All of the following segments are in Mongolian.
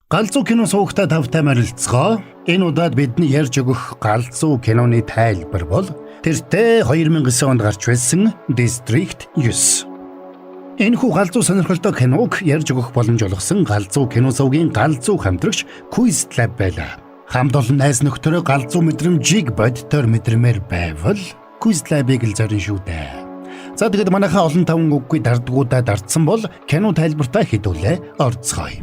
Галзуу кино суугтаа тавтай марилцгоо. Энэ удаад бидний ярьж өгөх галзуу киноны тайлбар бол тэртээ 2009 онд гарч байсан District 9. Энэхүү галзуу сонирхолтой киног ярьж өгөх боломж олгосон галзуу кино суугийн галзуу хамтрагч Quizlab байлаа. Хамт олон найз нөхдөөрөө галзуу мэдрэмжийг бодитоор мэдрэмээр байвал Quizlab-ыг л зорин шүү дээ. За тэгэд манайхаа олон таван үггүй дардгуудаа дардсан бол кино тайлбартаа хэдүүлээ орцгоё.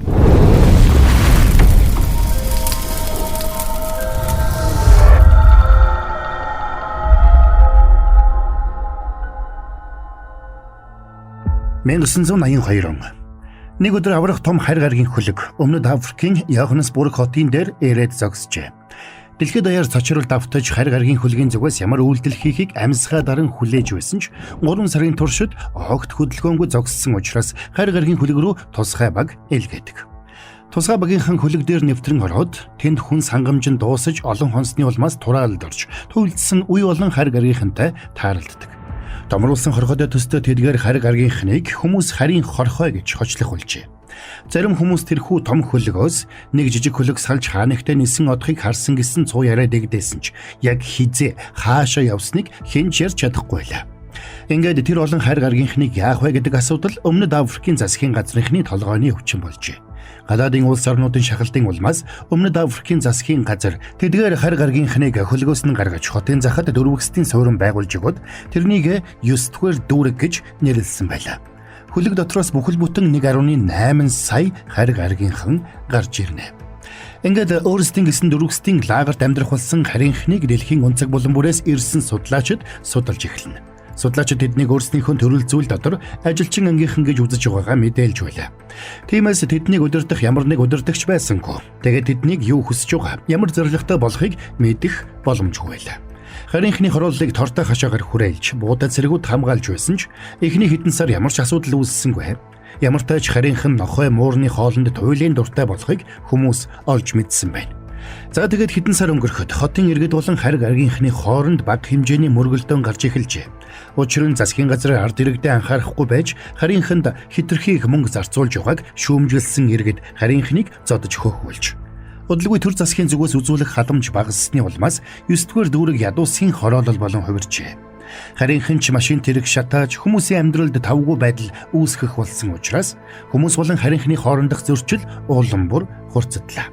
Мен 1982 он. Нэг өдөр аврах том харь гаргийн хөлөг Өмнөд Африкийн Йоханнесбург хотын дээр ирээд зогсжээ. Дэлхийд даяар цочрол давтаж харь гаргийн хөлгийн зүгээс ямар үйлдэл хийхийг амьсгаа даран хүлээж байсан ч 3 сарын туршид огт хөдөлгөөнгүй зогссон учраас харь гаргийн хөлөг рүү тусгай баг илгээдэг. Тусгай багийнхан хөлөг дээр нэвтрэн ороод тэнд хүн сангамжин дуусаж олон хонсны улмаас тураалд орж туйлдсан үе болон харь гаргийнхантай тааралддаг. Домруулсан хорхойдоо төстэй тэдгээр харь гаргийнхныг хүмүүс харийн хорхой гэж хочлох болжээ. Зарим хүмүүс тэрхүү том хөлөгөөс нэг жижиг хөлөг салж хаанигтай нисэн одохыг харсан гэсэн цуу яриа дэгдээсэн ч яг хизээ хаашаа явсныг хинч ярьж чадахгүй байлаа. Ингээд тэр олон харь гаргийнхныг яах вэ гэдэг асуудал Өмнөд Африкийн засгийн газрынхны толгойн өвчин болжээ. Гадаадын улс орнуудын шахалтын улмаас Өмнөд Африкийн засгийн газар тэдгээр харь гаргийнхныг хөлгөөс нь гаргаж хотын захад дөрвөстийн суурин байгуулж өгöd тэрнийг 9-р дүүрэг гэж нэрлсэн байлаа. Хөлөг дотроос бүхэл бүтэн 1.8 сая харь гаргийнхан гарч ирнэ. Ингээд өөрсдийн гэсэн дөрвөстийн лагерт амьдрах болсон харийнхныг дэлхийн онцөг булан бүрээс ирсэн судлаачид судалж эхэлнэ. Судлаачид тэднийг өөрснийхөө төрөл зүйл дотор ажилчин ангийнхан гэж үзэж байгаагаа мэдээлж байлаа. Тиймээс тэднийг удирдах ямар нэг удирдагч байсангүй. Тэгээд тэднийг юу хүсэж байгаа, ямар зорилготой болохыг мэдэх боломжгүй байлаа. Харийнхны хорооллыг тортой хашаагаар хүрээлж, буудад цэргүүд хамгаалж байсан ч эхний хэдэн сар ямар ч асуудал үүссэнгүй. Ямар ч тач харийнхан нохой муурны хоолнд туйлын дуртай болохыг хүмүүс олж мэдсэн байна. За тэгээд хэдэн сар өнгөрөхөд хотын иргэд болон харь гаргийнхны хооронд бага хэмжээний мөргөлдөөн гарч эхэлжээ. Учир нь засгийн газрын ард иргэдэд анхаарахгүй байж харийнханд хэтэрхий их мөнгө зарцуулж байгааг шүүмжилсэн иргэд харийнхныг зодож хөөхүүлж. Удалгүй төр засгийн зүгээс үзүүлэх халамж багассны улмаас 9-р дүүрэг ядуусын хороолол болон хувирчээ. Харийнхан ч машин тэрэг шатааж хүмүүсийн амьдралд тавгүй байдал үүсгэх болсон учраас хүмүүс болон харийнхны хоорондох зөрчил улам бүр хурцтлаа.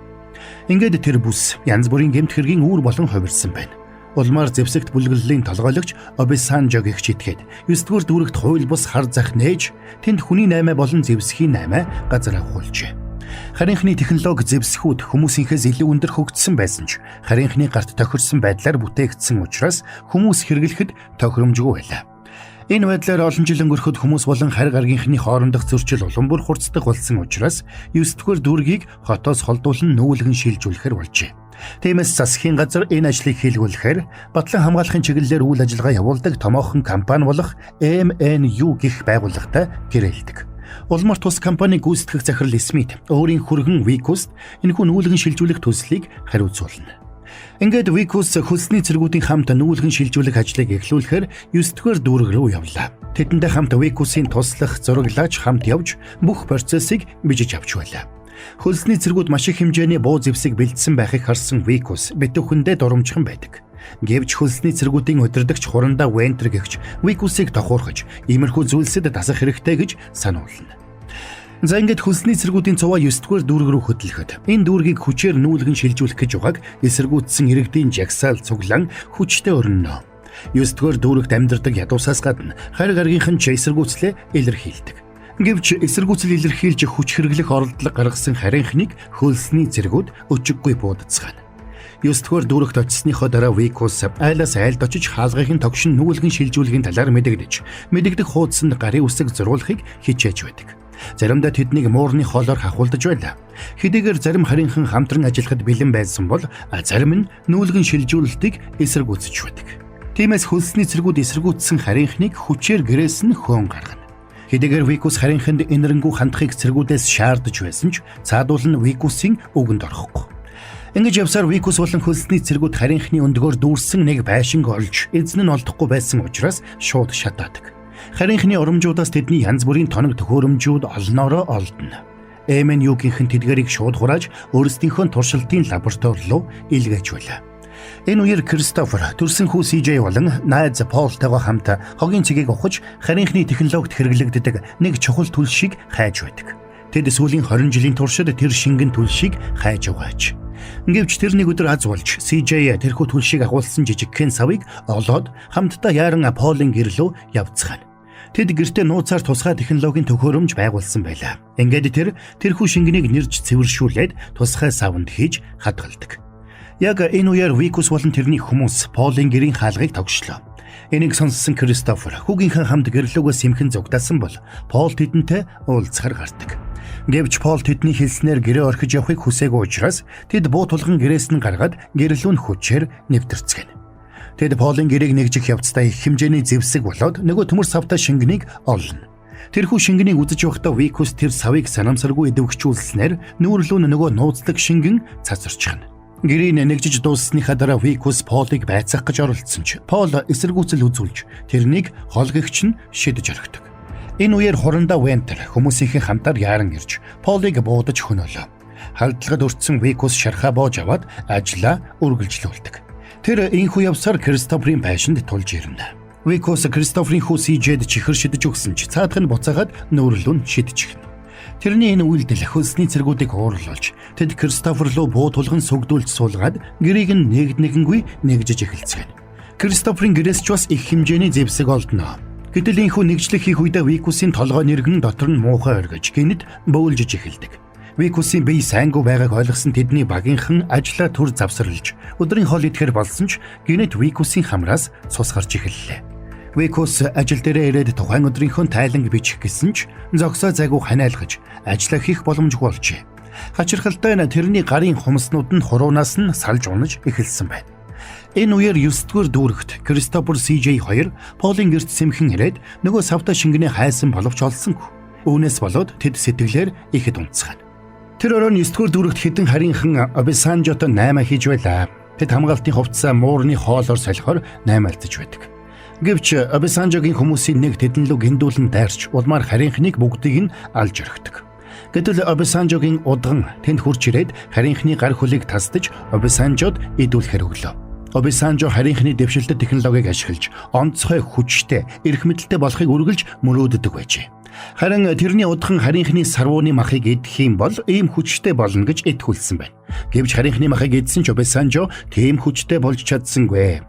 Ингээд тэр бүс янз бүрийн гэмт хэргийн үүр болон хувирсан байна. Улмаар зэвсэгт бүлэглэлийн толгойлогч Обесанжо гэгч итгээд 9-р дүүрэгт хууль бус хар зах нээж тэнд хүний 8 болон зэвсгийн 8 газар агуулжээ. Харийнхны технологи зэвсгүүд хүмүүсийнхээс илүү өндөр хөгжсөн байсан ч харийнхны гарт тохирсон байдлаар бүтээгдсэн учраас хүмүүс хэрэглэхэд тохиромжгүй байлаа. Энэ байдлаар олон жил өнгөрөхөд хүмүүс болон харь гаргийнхны хоорондох зөрчил улам бүр хурцдаг болсон учраас 9-р дүүргийг хотоос холдуулан нүүлгэн шилжүүлэхэр болжээ. Тиймээс засгийн газар энэ ажлыг хийлгүүлэхээр батлан хамгаалахын чиглэлээр үйл ажиллагаа явуулдаг томоохон компани болох MNU гэх байгууллагатай гэрээлдэг. Улмаар тус компани гүйцэтгэх захирал Смит өөрийн хүргэн Викуст энэхүү нүүлгэн шилжүүлэх төслийг хариуцуулна. Ингээд Викус хөлсний цэргүүдийн хамт нүүлгэн шилжүүлэх ажлыг эхлүүлэхээр 9-р дүүрэг рүү явлаа. Тэдэндээ хамт Викусийн туслах зураглаач хамт явж бүх процессыг бижиж авч байлаа. Хөлсний цэргүүд маш их хэмжээний буу зэвсэг бэлдсэн байхыг харсан Викус битүүхэндээ дурамжхан байдаг. Гэвч хөлсний цэргүүдийн удирдагч хурандаа Вентер гэгч Викусыг тохуурхаж иймэрхүү зүйлсэд дасах хэрэгтэй гэж сануулна. За ингээд хөлсний цэргүүдийн цуваа 9-р дүүрэг рүү хөдлөхөд энэ дүүргийг хүчээр нүүлгэн шилжүүлэх гэж байгааг эсэргүүцсэн иргэдийн жагсаал цуглаан хүчтэй өрнөнө. 9-р дүүрэгт амьдардаг ядуусаас гадна харь гаргийнхан ч эсэргүүцлээ илэрхийлдэг. Гэвч эсэргүүцэл илэрхийлж хүч хэрэглэх оролдлого гаргасан харийнхныг хөлсний цэргүүд өчиггүй буудацгаана. 9-р дүүрэгт очисныхоо дараа Викус айлаас айлд очиж хаалгын тогшин нүүлгэн шилжүүлэхийн талаар мэдэгдэх хуудсанд гарын үсэг зурулахыг хичээж байдаг. Заримдаа тэднийг муурны хоолоор хахуулдаж байлаа. Хэдийгээр зарим харийнхан хамтран ажиллахад бэлэн байсан бол зарим нь нүүлгэн шилжүүлэлтийг эсэргүүцэж байдаг. Тиймээс хөлсний цэргүүд эсэргүүцсэн харийнхныг хүчээр гэрээс нь хөөн гаргана. Хэдийгээр Викус харийнханд энэрэнгүй хандахыг цэргүүдээс шаардаж байсан ч цаадуул нь Викусийн үгэнд орохгүй. Ингэж явсаар Викус болон хөлсний цэргүүд харийнхны өндгөөр дүүрсэн нэг байшинг олж эзэн нь олдохгүй байсан учраас шууд шатаадаг. Харийнхны урамжуудаас тэдний янз бүрийн тоног төхөөрөмжүүд олноороо олдно. MNU-гийнхэн тэдгэрийг шууд хурааж өөрсдийнхөө туршилтын лаборатори руу илгээж байлаа. Энэ үеэр Кристофер төрсөн хүү CJ болон найз Полтойгоо хамт хогийн цэгийг ухаж харийнхны технологид хэрэглэгддэг нэг чухал түлшийг хайж байдаг. Тэд сүүлийн 20 жилийн туршид тэр шингэн түлшийг хайж угааж. Гэвч тэр нэг өдөр аз болж CJ тэрхүү түлшийг агуулсан жижигхэн савыг олоод хамтдаа яаран Полын гэр рүү явцгаана. Тэд гэртээ нууцаар тусгай технологийн төхөөрөмж байгуулсан байлаа. Ингээд тэрхүү шингэнийг нэрж цэвэршүүлээд тусгай савнд хийж хадгалдаг. Яг энэ үеэр Викус болон тэрний хүмүүс Полын гэрийн хаалгыг тогшлоо. Энийг сонссон Кристофер хүүгийнхэн хамт гэрлүүгөө сэмхэн зугдаасан бол Пол тэдэнтэй уулзахаар гардаг. Гэвч Пол тэдний хэлснээр гэрээ орхиж явахыг хүсээгүй учраас тэд буу тулган гэрээс нь гаргаад гэрлүүн хүчээр нэвтэрцгэнэ. Тэд Полын гэрээг нэгжих явцдаа их хэмжээний зэвсэг болоод нөгөө төмөр савтай шингэнийг олно. Тэрхүү шингэнийг үзэж явахдаа Викус тэр савыг санамсаргүй идэвхжүүлснээр нүүрлүүн нөгөө нууцлаг шингэн цацарчихна. Гэрийн нэгжиж дууссныхаа дараа Викус Полыг байцаах гэж оролцсон ч Пол эсэргүүцэл үзүүлж тэрнийг холгогч нь шидэж орхидог. Энэ үеэр хурандаа Вентер хүмүүсийнхээ хамтаар яаран ирж Полыг буудаж хөнөөлөө. Халдлагад өртсөн Викус шархаа боож аваад ажлаа үргэлжлүүлдэг. Тэр энэхүү явсаар Кристоферийн байшинд тулж ирнэ. Викус Кристоферийн хүү CJ-д чихэр шидэж өгсөн ч цаадах нь буцаагаад нүүрлүүн шидчихнэ. Тэрний энэ үйлдэл хөлсний цэргүүдийг уурлуулж тэд Кристофер руу буу тулган сүгдүүлж суулгаад гэрийг нь нэгнэгэнгүй нэгжиж эхэлцгээв. Кристоферийн гэрээс ч бас их хэмжээний зэвсэг олдно. Гэтэл энэхүү нэгжлэх хийх үедээ Викусийн толгой нэргэн дотор нь муухай оргиж гинэд бөөлжиж эхэлдэг. Викусийн бие сайнгүй байгааг ойлгосон тэдний багийнхан ажлаа түр завсарлаж өдрийн хоол идэхээр болсон ч гинэд Викусийн хамраас цус гарч эхэллээ. Викус ажил дээрээ ирээд тухайн өдрийнхөө тайланг бичих гэсэн ч зогсоо зайгүй ханиалгаж ажиллаа хийх боломжгүй болжээ. Хачирхалтай нь тэрний гарын хумснууд нь хуруунаас нь салж унаж эхэлсэн байна. Энэ үеэр 9-р дүүрэгт Кристофер CJ 2 Полын гэрт сэмхэн ирээд нөгөө савта шингэнээ хайсан боловч олсонгүй. Үүнээс болоод тэд сэтгэлээр ихэд унтцгаана. Тэр орон 9-р дүүрэгт хэдэн харийнхан Обесанжотой 8 хийж байлаа. Тэд хамгаалтын хувцас муурны хоолоор солихоор 8 алдаж байдаг. Гэвч Обесанжогийн хүмүүсийн нэг тэдэн лөө гиндүүлэн дайрч улмаар харийнхныг бүгдийг нь алж орхидог. Гэтэл Обесанжогийн удган тэнд хурж ирээд харийнхны гар хөлийг тасдаж Обесанжод идүүлэхээр өглөө. Обесанжо харийнхны дэвшилтэт технологиг ашиглаж онцгой хүчтэй эрх мэдэлтэй болохыг үргэлж мөрөөддөг байжээ. Харин тэрний удхан харийнхны сарвууны махыг идэх юм бол ийм хүчтэй болно гэж итгүүлсэн байна. Гэвч харийнхны махыг идсэн ч Обесанжо тийм хүчтэй болж чадсангүй.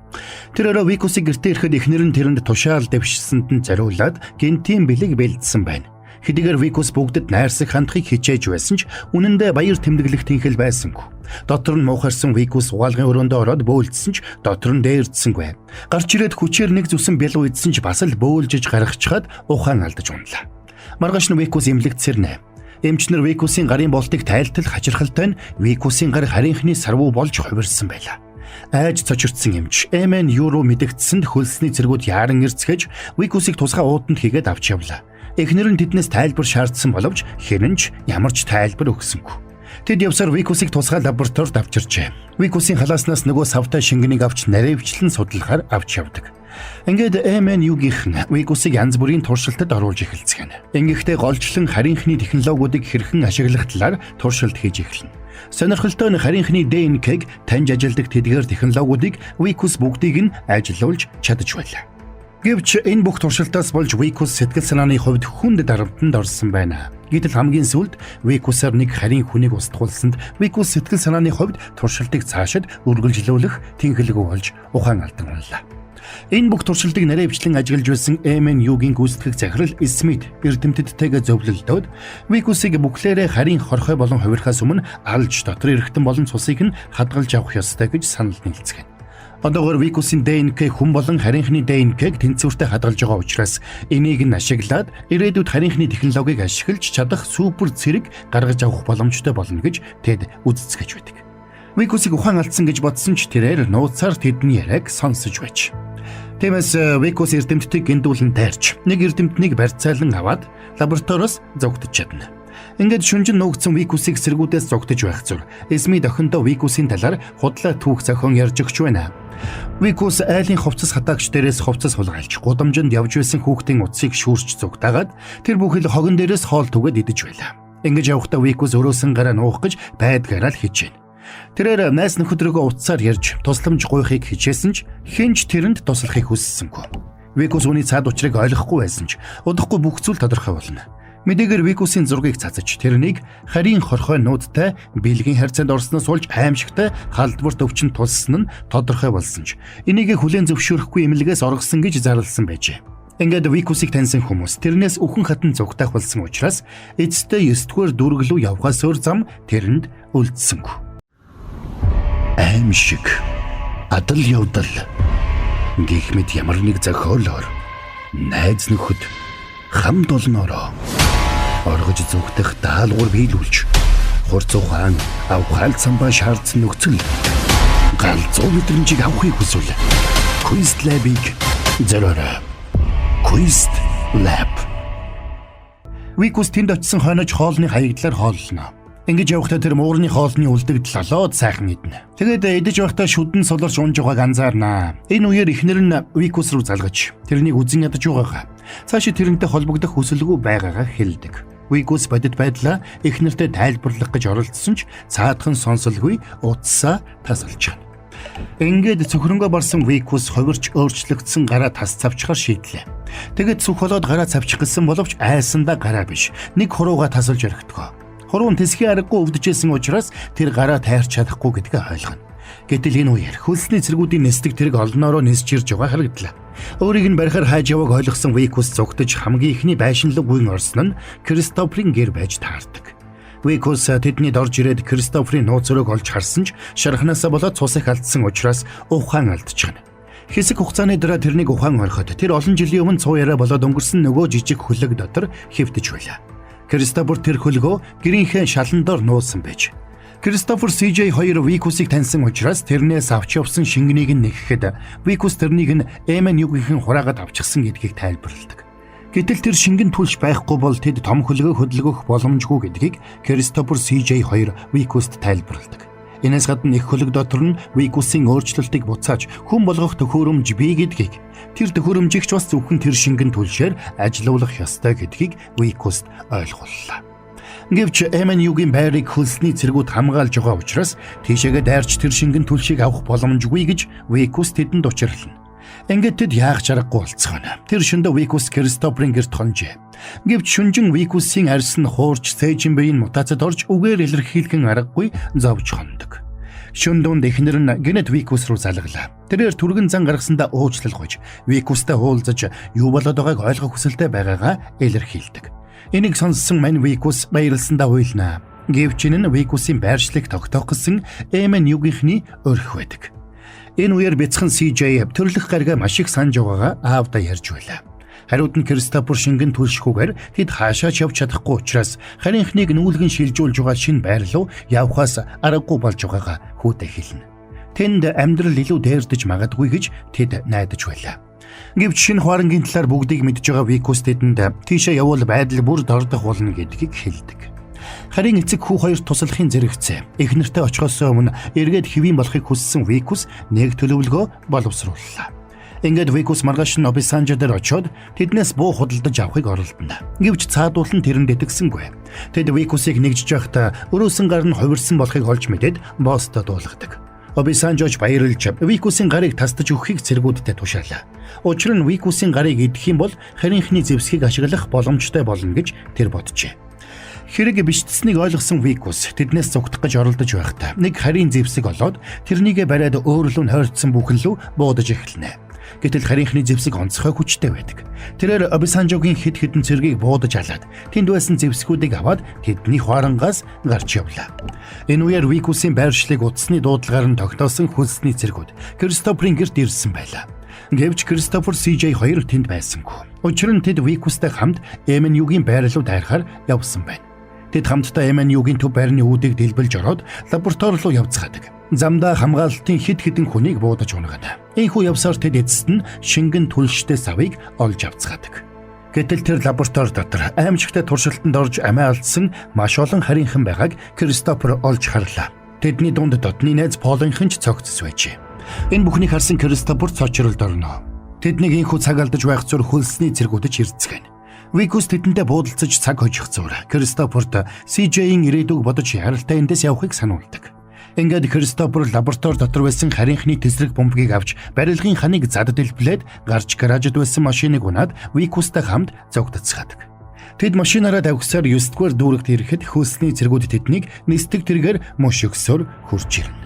Тэр орой Викусыг гэртээ ирэхэд эхнэр нь тэрэнд тушаал дэвшсэнд нь зориулаад гинтийн бэлэг бэлдсэн байна. Хэдийгээр Викус бүгдэд найрсаг хандахыг хичээж байсан ч үнэндээ баяр тэмдэглэх тэнхэл байсангүй. Дотор нь муухарсан Викус угаалгын өрөөндөө ороод бөөлдсөн ч дотор нь дээрдсэнгүй. Гарч ирээд хүчээр нэг зүсэн бялуу идсэн ч бас л бөөлжиж гаргачаад ухаан алдаж унлаа. Маргааш нь Викус эмлэгдсэрнэ. Эмчнэр Викусийн гарын болтыг тайлтал хачирхалтай нь Викусийн гар харийнхны сарвуу болж хувирсан байлаа. Айж цочирдсан эмч MNU руу мэдэгдсэнд хөлсний цэргүүд яаран ирцгээж Викусыг тусгай ууданд хийгээд авч явлаа. Эхнэр нь тэднээс тайлбар шаардсан боловч хэн ч ямар ч тайлбар өгсөнгүй. Тэд явсаар Викусыг тусгай лабораторид авчирчээ. Викусийн халааснаас нөгөө савтай шингэнийг авч наривчлан судлахаар авч явдаг. Ингээд MNU-гийнхэн Викусыг янз бүрийн туршилтад оруулж эхэлцгээв. Ингэхдээ голчлон харийнхны технологиудыг хэрхэн ашиглах талаар туршилт хийж эхэлнэ. Сонирхолтой нь харийнхны ДНК-г таньж ажилдаг тэдгээр технологиудыг Викус бүгдийг нь ажилуулж чадаж байлаа. Гэвч энэ бүх туршилтаас болж Викус сэтгэл санааны хувьд хүнд дарамтанд орсон байна. Гэтэл хамгийн сүүлд Викусаар нэг харийн хүнийг устгуулсанд Викус сэтгэл санааны хувьд туршилтыг цаашид үргэлжлүүлэх тэнхэлгүй болж ухаан алдан унлаа. Энэ бүх туршилтыг наривчлан ажиглаж байсан MNU-гийн гүйцэтгэх захирал Смит эрдэмтдтэйгээ зөвлөлдөөд Викусыг бүхлээрээ харийн хорхой болон хувирхаас өмнө алж дотор эргэтэн болон цусыг нь хадгалж авах ёстой гэж санал нийлцгээв. Одоогоор Викусийн ДНК хүн болон харийнхны ДНК-г тэнцвэртэй хадгалж байгаа учраас энийг нь ашиглаад ирээдүйд харийнхны технологиг ашиглаж чадах супер цэрэг гаргаж авах боломжтой болно гэж тэд үздэсгэж байдаг. Викусыг ухаан алдсан гэж бодсон ч тэрээр нууцаар тэдний яриаг сонсож байж. Тиймээс Викус эрдэмтдийг гиндүүлэн тайрч нэг эрдэмтнийг барьцаалан аваад лабораториос зогтож чадна. Ингээд шүнжин нуугдсан Викусыг сэргүүдээс зогтож байх зур Смит охиндоо Викусийн талаар худлаа түүх зохион ярьж өгч байна. Викус айлын хувцас хатаагч дээрээс хувцас хулгайлж гудамжинд явж байсан хүүхдийн утсыг шүүрч зүгтаагаад тэр бүхэл хогон дээрээс хоол түгээд идэж байлаа. Ингэж явахдаа Викус өрөөсөн гараа нуух гэж байдгаараа л хичээнэ. Тэрээр найз нөхөдрөөгөө утсаар ярьж тусламж гуйхыг хичээсэн ч хинч тэрэнд туслахыг хүссэнгүй. Викус үүний цаад учрыг ойлгохгүй байсан ч удахгүй бүх зүйл тодорхой болно. Мэдээгээр Викусийн зургийг цацаж тэрнийг харийн хорхой нуудтай бэлгийн харьцаанд орсноос болж аимшигтай халдварт өвчин тулсан нь тодорхой болсон ч энийг хүлээн зөвшөөрөхгүй имлэгээс оргосон гэж зарласан байжээ. Ингээд Викусыг таньсан хүмүүс тэрнээс үхэн хатан зугтаах болсон учраас эцэстээ 9-р дүүрэг рүү явхаас өөр зам тэрэнд үлдсэнгүй. Аимшиг, адал явдал гэх мэт ямар нэг зохиолоор найз нөхөд хамт олноороо оргож зүгтэх даалгавар биелүүлж хурц ухаан авахаал самбаа шаардсан нөхцөл гал 100 мэдрэмжийг авахыг хүсвэл Quest Lab-ыг зориорой. Quest Lab. Викус тэнд очисон хойноож хоолны хаягдлаар хооллоно. Ингэж явахдаа тэр муурны хоолны үлдэгдэл олоод сайхан иднэ. Тэгээд идэж байхдаа шүдэн суларч унж байгааг анзаарнаа. Энэ үеэр эхнэр нь Викус руу залгаж тэрнийг үзэн ядаж байгаагаа цаашид тэрнтэй холбогдох хүсэлгүй байгаагаа хэлдэг. Викус бодит байдлаа эхнэртэй тайлбарлах гэж оролдсон ч цаадхан сонсолгүй утсаа тасалж байна. Ингээд цөхрөнгөө барсан Викус ховирч өөрчлөгдсөн гараа тас цавчхаар шийдлээ. Тэгээд цүх болоод гараа цавчих гэсэн боловч айсандаа гараа биш. Нэг хурууга тасалж өргөдгөө. Хуруу нь тэсгийн аргагүй өвдөжсэн учраас тэр гараа тайрч чадахгүй гэдгээ ойлгоно. Гэтэл энэ үеэр хөлсний цэргүүдийн нэстэг тэрэг олноороо нисж ирж байгаа харагдлаа. Өөрийг нь барихаар хайж явааг ойлгосон Викус зугтаж хамгийн ихний байшинлаг гүйн орсон нь Кристоферийн гэр байж таардаг. Викус тэдний дорж ирээд Кристоферийн нууцрыг олж харсан ч шархнаасаа болоод цус их алдсан учраас ухаан алдчихна. Хэсэг хугацааны дараа тэрнийг ухаан орхиод тэр олон жилийн өмнө цуу яриа болоод өнгөрсөн нөгөө жижиг хөлөг дотор хэвтэж байлаа. Кристофер тэр хөлгөө гэрийнхээ шалан дор нуусан байж. Кристофер CJ 2 Викусыг таньсан учраас тэрнээс авч явсан шингэнийг нь нэхэхэд Викус тэрнийг нь MN-ийн хураагаад авчихсан гэдгийг тайлбарладаг. Гэтэл тэр шингэн түлш байхгүй бол тэд том хөлгөө хөдөлгөх боломжгүй гэдгийг Кристофер CJ 2 Викуст тайлбарладаг. Энээс гадна их хөлөг дотор нь Викусийн өөрчлөлтийг буцааж хүн болгох төхөөрөмж бий гэдгийг тэр төхөөрөмжийг ч бас зөвхөн тэр шингэн түлшээр ажилуулах ёстой гэдгийг Викуст ойлгууллаа. Гэвч MN-ийн байрыг хөлсний цэргүүд хамгаалж байгаа учраас тийшээгээ дайрч тэр шингэн түлшийг авах боломжгүй гэж Викус тэдэнд учирлана. Ингээд тэд яах чаргагүй болцгоно. Тэр шөндө Викус Кристоферийн гэрт хонжээ. Гэвч шүнжин Викусийн арьс нь хуурч цээжин биеийн мутацад орж үгээр илэрхийлхэн аргагүй зовж хондог. Шөндөөнд эхнэр нь гинэт Викус руу залглаа. Тэрээр түргэн зан гаргасандаа уучлал гуйж Викустай уулзаж юу болоод байгааг ойлгох хүсэлтэй байгаагаа илэрхийлдэг. Энийг сонссон мань Викус баярлсандаа уйлнаа. Гэвч энэ нь Викусийн байршлыг тогтоох гэсэн MN-ийн өрх байдаг. Энэ үеэр бяцхан CJ төрлөх гаргаа маш их санаж байгаагаа аавдаа ярьж байлаа. Хариуд нь Кристофер шингэн түлшгүйгээр тэд хаашаач явж чадахгүй учраас харийнхныг нүүлгэн шилжүүлж байгаа шинэ байр руу явхаас аргагүй болж байгаагаа хүүтэй хэлнэ. Тэнд амьдрал илүү дээрдэж магадгүй гэж тэд найдаж байлаа. Гэвч шинэ хуарангийн талаар бүгдийг мэдж байгаа Викус тэдэнд тийшээ явбал байдал бүр дордох болно гэдгийг хэлдэг. Харин эцэг хүү хоёр туслахын зэрэгцээ. Эхнэртэй очихоос өмнө эргээд хэвийн болохыг хүссэн Викус нэг төлөвлөгөө боловсрууллаа. Ингээд Викус маргааш нь Обисанжо дээр очиод тэднээс буу худалдаж авахыг оролдоно. Гэвч цаадуулан тэрэнд итгэсэнгүй. Тэд Викусыг нэгжиж байхдаа өрөөсөн гар нь хувирсан болохыг олж мэдээд босстой дуулгадаг. Обисанжож баярлж Викусийн гарыг тасдаж өгөхийг цэргүүдтэй тушаалаа. Учир нь Викусийн гарыг идэх юм бол харийнхны зэвсгийг ашиглах боломжтой болно гэж тэр боджээ. Хэрэг бичтсэнийг ойлгосон Викус тэднээс зугтах гэж оролдож байхдаа нэг харийн зэвсэг олоод тэрнийгээ бариад өөрлөө хойрцсон бүхэн рүү буудаж эхэлнэ. Гэтэл харийнхны зэвсэг онцгой хүчтэй байдаг. Тэрээр Обисанжогийн хэд хэдэн цэргийг буудаж алаад тэнд байсан зэвсгүүдийг аваад тэдний хуарангаас гарч явлаа. Энэ үеэр Викусийн байршлыг утасны дуудлагаар нь тогтоосон хөлсний цэргүүд Кристоферийн гэрт ирсэн байлаа. Гэвч Кристофер CJ 2 тэнд байсангүй. Учир нь тэд Викустай хамт MN-ийн байр руу дайрахаар явсан байна. Тэд хамтдаа MN-ийн төв байрны үүдийг дэлбэлж ороод лаборатори руу явцгаадаг. Замдаа хамгаалалтын хэд хэдэн хүнийг буудаж унгана. Энэхүү явсаар тэд эцэст нь шингэн түлштэй савыг олж авцгаадаг. Гэтэл тэр лаборатори дотор аимшигтай туршилтанд орж амиа алдсан маш олон харийнхан байгааг Кристофер олж харлаа. Тэдний дунд дотны найз Полынхан ч цогцос байжээ. Энэ бүхнийг харсан Кристофер цочролд орно. Тэднийг энэхүү цаг алдаж байх зур хөлсний цэргүүдэж ирцгэн. Викус тэдэнтэй буудалцаж цаг хожих зуур Кристоферт CJ-ийн ирээдүг бодож яралтай эндээс явахыг сануулдаг. Ингээд Кристофер лаборатори дотор байсан харийнхны тесрэг бомбыг авч барилгын ханыг зад дэлбэлээд гарч гаражд байсан машиныг унаад Викустай хамт зогтцгаадаг. Тэд машинаараа давхсаар 9-р дүүрэгт ирэхэд хөлсний цэргүүд тэднийг нисдэг тэргээр мош өгсөөр хурж ирнэ.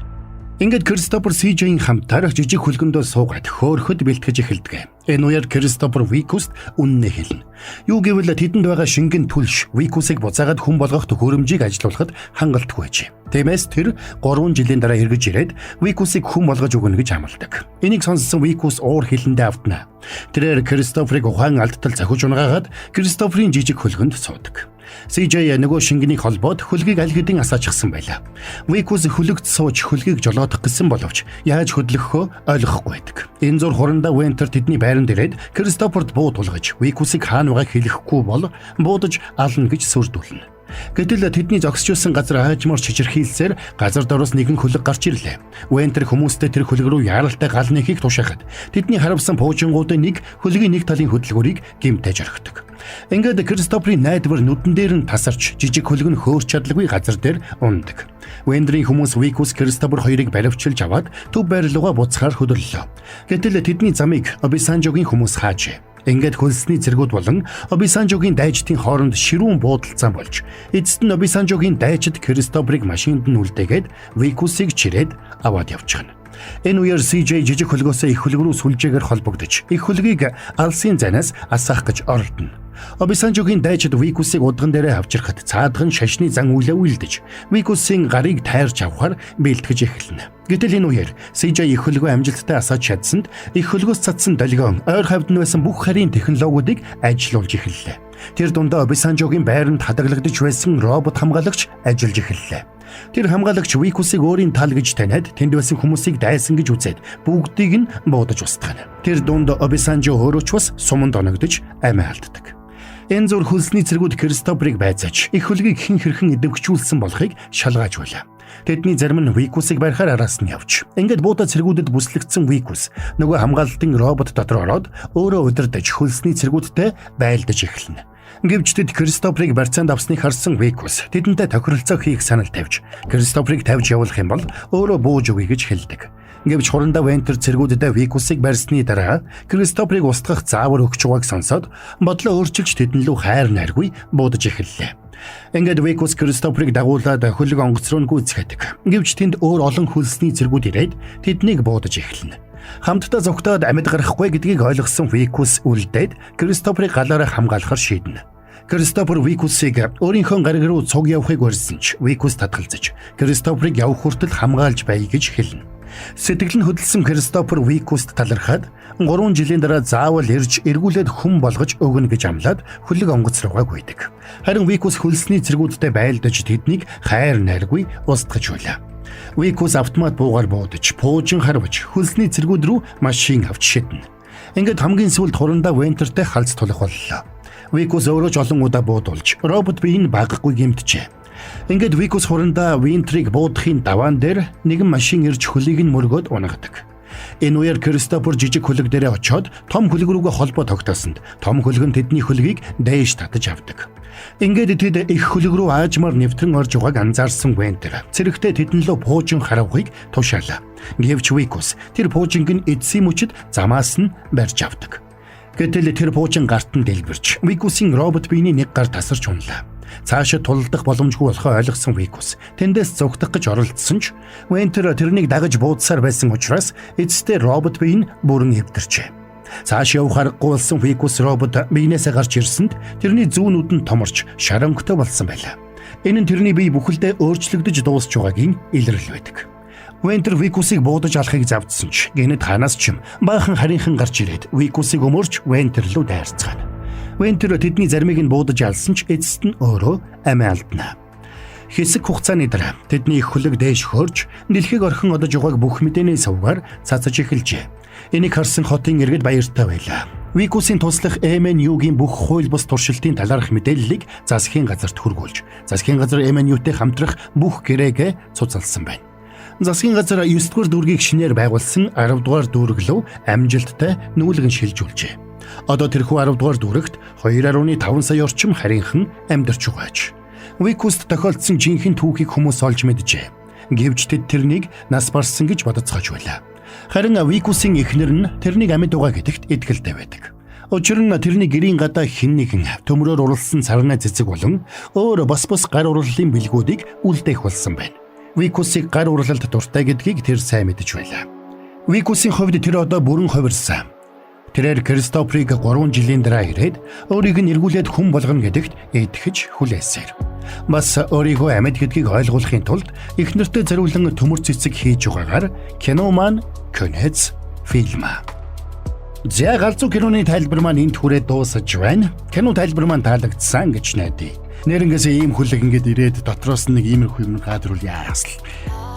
Ингээд Кристофер CJ-ийн хамтаар жижиг хөлгөндөө суугаад хөөхөд бэлтгэж эхэлдэг. Энэ үеэр Кристофер Викуст үннээ хэлнэ. Юу гэвэл тэдэнд байгаа шингэн түлш Викусыг буцаагаад хүн болгох төхөөрөмжийг ажилуулахад хангалтгүй байж. Тиймээс тэр 3 жилийн дараа эргэж ирээд Викусыг хүн болгож өгнө гэж амладаг. Энийг сонссон Викус уур хилэндээ автна. Тэрээр Кристоферыг ухаан алдтал зохиж унгаагаад Кристоферийн жижиг хөлгөнд суудаг. CJ нөгөө шингэнийг холбоод хөлгийг аль хэдийн асаачихсан байлаа. Викус хөлөгт сууж хөлгийг жолоодох гэсэн боловч яаж хөдлөхөө ойлгохгүй байдаг. Энэ зур хурандаа Вентер тэдний байранд ирээд Кристоферт буу тулгаж Викусыг хаана байгааг хэлэхгүй бол буудаж ална гэж сүрдүүлнэ. Гэтэл тэдний зогсчихсан газар аажмаар чичирхийлсээр газар дороос нэгэн хөлөг гарч ирлээ. Вентер хүмүүстэй тэр хөлөг рүү яаралтай гал нэхийг тушаахад тэдний харавсан пуужингуудын нэг хөлгийн нэг талын хөдөлгөөрийг гэмтэж орхидог. Ингээд Кристоферийн найдвар нүдэн дээр нь тасарч жижиг хөлөг нь хөөрч чадлагүй газар дээр ундаг. Вендрийн хүмүүс Викус Кристофер хоёрыг баривчилж аваад төв байр руугаа буцахаар хөдөллөө. Гэтэл тэдний замыг Обисанжогийн хүмүүс хаажээ. Ингээд хөлсний цэргүүд болон Обисанжогийн дайчдын хооронд ширүүн буудалцаан болж эцэст нь Обисанжогийн дайчид Кристоферыг машинд нь үлдээгээд Викусыг чирээд аваад явчихна. Энэ үеэр CJ жижиг хөлгөөсөө их хөлөг рүү сүлжээгээр холбогдож их хөлгийг алсын занаас асаах гэж оролдоно. Обисанжогийн дайчид Викусыг удган дээрээ авчирхад цаадхан шашны зан үйлээ үйлдэж Викусын гарыг тайрч авахар бэлтгэж эхэлнэ. Гэтэл энэ үеэр CJ их хөлгөө амжилттай асааж чадсанд их хөлгөөс цадсан долгион ойр хавьд нь байсан бүх харийн технологиудыг ажиллуулж эхэллээ. Тэр дундаа Обисанжогийн байранд хадгалагдаж байсан робот хамгаалагч ажиллаж эхэллээ. Тэр хамгаалагч Викусыг өөрийн тал гэж таниад тэнд байсан хүмүүсийг дайсан гэж үзээд бүгдийг нь буудаж устгана. Тэр дунд Обисанжо өөрөө ч бас суманд оногдож амиа алддаг. Энэ зур хөлсний цэргүүд Кристоферыг байцааж их хөлгийг хэн хэрхэн идэвхжүүлсэн болохыг шалгааж байлаа. Тэдний зарим нь Викусыг барихаар араас нь явж. Ингээд буудаа цэргүүдэд бүслэгдсэн Викус нөгөө хамгаалтын робот дотор ороод өөрөө удирдах хөлсний цэргүүдтэй байлдаж эхэлнэ. Гэвч тэд Кристоферыг барьцаанд авсныг харсан Викус тэдэнтэй тохиролцоо хийх санал тавьж Кристоферыг тавьж явуулах юм бол өөрөө бууж өгье гэж хэлдэг. Гэвч хурандаа Вентер цэргүүдэд Викусыг барьсны дараа Кристоферыг устгах заавар өгч байгааг сонсоод бодлоо өөрчилж тэдэн лүү хайр найргүй буудаж эхэллээ. Ингээд Викус Кристоферыг дагуулад хөлөг онгоц руу гүйцэтгэдэг. Гэвч тэнд өөр олон хөлсний цэргүүд ирээд тэднийг буудаж эхэлнэ. Хамтдаа зогтоод амьд гарахгүй гэдгийг ойлгосон Викус үлдээд Кристоферыг галаараа хамгаалахар шийднэ. Кристофер Викусыг өөрийнхөө гариг руу цуг явахыг урьсан ч Викус татгалзаж Кристоферыг явх хүртэл хамгаалж бай гэж хэлнэ. Сэтгэл нь хөдөлсөн Кристофер Викуст талархаад 3 жилийн дараа заавал ирж эргүүлээд хүн болгож өгнө гэж амлаад хөлөг онгоц руугаа гүйдэг. Харин Викус хөлсний цэргүүдтэй байлдаж тэднийг хайр найргүй устгаж байлаа. Викус автомат буугаар буудаж, пуужин харваж хөлсний цэргүүд рүү машин авч шиднэ. Ингээд хамгийн сүүлд хурандаа Вентертэй халз тулах боллоо. Викус өөрөө ч олон удаа буудулж, робот биеийг багахгүй гэмтжээ. Ингээд Викус хурандаа Вентрийг буудахын даваан дээр нэгэн машин ирж хөлийг нь мөргөөд унагадаг. Энэ үеэр Кристофер жижиг хөлөг дээрээ очиод том хөлөг рүүгээ холбоо тогтоосонд том хөлөг нь тэдний хөлгийг дээш татаж авдаг. Ингээд тэд их хөлөг рүү аажмаар нэвтрэн орж байгааг анзаарсан Вентер цэрэгтээ тэдэн лөө пуужин харавхыг тушаалаа. Гэвч Викус тэр пуужинг нь эдсийн мөчөд замаас нь барьж авдаг. Гэтэл тэр пуужин гарт нь дэлбэрч Викусийн робот биений нэг гар тасарч унлаа. Цаашид тулдах боломжгүй болохоо ойлгосон Викус тэндээс зогтох гэж оролдсон ч Вентер тэрнийг дагаж буудсаар байсан учраас эцэстээ робот бие нь бүрэн эвдэрчээ. Цааш явах аргагүй болсон Викус робот биенээсээ гарч ирсэнд тэрний зүүнүүд нь томорч шарангатай болсон байлаа. Энэ нь тэрний бие бүхэлдээ өөрчлөгдөж дуусч байгаагийн илрэл байдаг. Вентер Викусыг буудаж алахыг завдсан ч гэнэт ханаас ч юм баахан харийнхан гарч ирээд Викусыг өмөрч Вентер рүү дайрцгаана. Вентер тэдний заримыг нь буудаж алсан ч эцэст нь өөрөө амиа алдна. Хэсэг хугацааны дараа тэдний их хөлөг дээш хөөрж дэлхийг орхин одож байгааг бүх мэдээний сувгаар цацаж эхэлжээ. Энийг харсан хотын иргэд баяртай байлаа. Викусийн туслах MNU-гийн бүх хууль бус туршилтын талаарх мэдээллийг засгийн газарт хүргүүлж, засгийн газар MNU-тэй хамтрах бүх гэрээгээ цуцалсан байна. Засгийн газар 9-р дүүргийг шинээр байгуулсан 10-р дүүрэг лөө амжилттай нүүлгэн шилжүүлжээ. Одоо тэрхүү 10 дугаар дүрэгт 2.5 сая орчим харийнхан амьдарч байгааж. Викуст тохиолдсон жинхэнэ түүхийг хүмүүс олж мэджээ. Гэвч тэд тэрнийг нас барсан гэж бодоцгооч байлаа. Харин Викусын эхнэр нь тэрнийг амьд байгаа гэдэгт итгэлтэй байдаг. Учир нь тэрний гэрийн гадаа хэн нэгэн төмрөөр урлсан сарнай цэцэг болон өөр бос гар урлалын бэлгүүдийг үлдээх болсон байна. Викусыг гар урлалд дуртай гэдгийг тэр сайн мэдэж байлаа. Викусын хувьд тэр одоо бүрэн хувирсан. Тэрээр Кристофрыг 3 жилийн дараа ирээд өөрийг нь эргүүлээд хүн болгоно гэдэгт итгэж хүлээсээр. Бас өөрийгөө амьд гэдгийг ойлгуулахын тулд их нэртэй зориулан төмөр цэцэг хийж байгаагаар кино маань Кёнец фильм. За галзуу киноны тайлбар маань энд хүрээд дуусаж байна. Кино тайлбар маань таалагдсан гэж найдаа. Нэрнгэс ийм хүлэг ингээд ирээд дотроос нэг иймэрхүү юм гадрул яасл.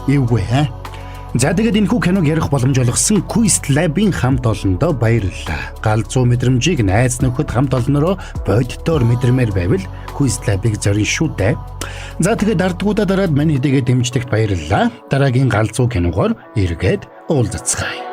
Эвгүй хаа. За тэгээд энэхүү киног ярих боломж олгосон Quest Lab-ийн хамт олондоо баярлалаа. Галзуу мэдрэмжийг найз нөхөд хамт олнороо боддоор мэдэрмээр байвал Quest Lab-ыг зорин шүү дээ. За тэгээд ардгуудаа дараад мань хэдийгээ дэмждэгт баярлалаа. Дараагийн галзуу киногоор эргээд уулзцгаая.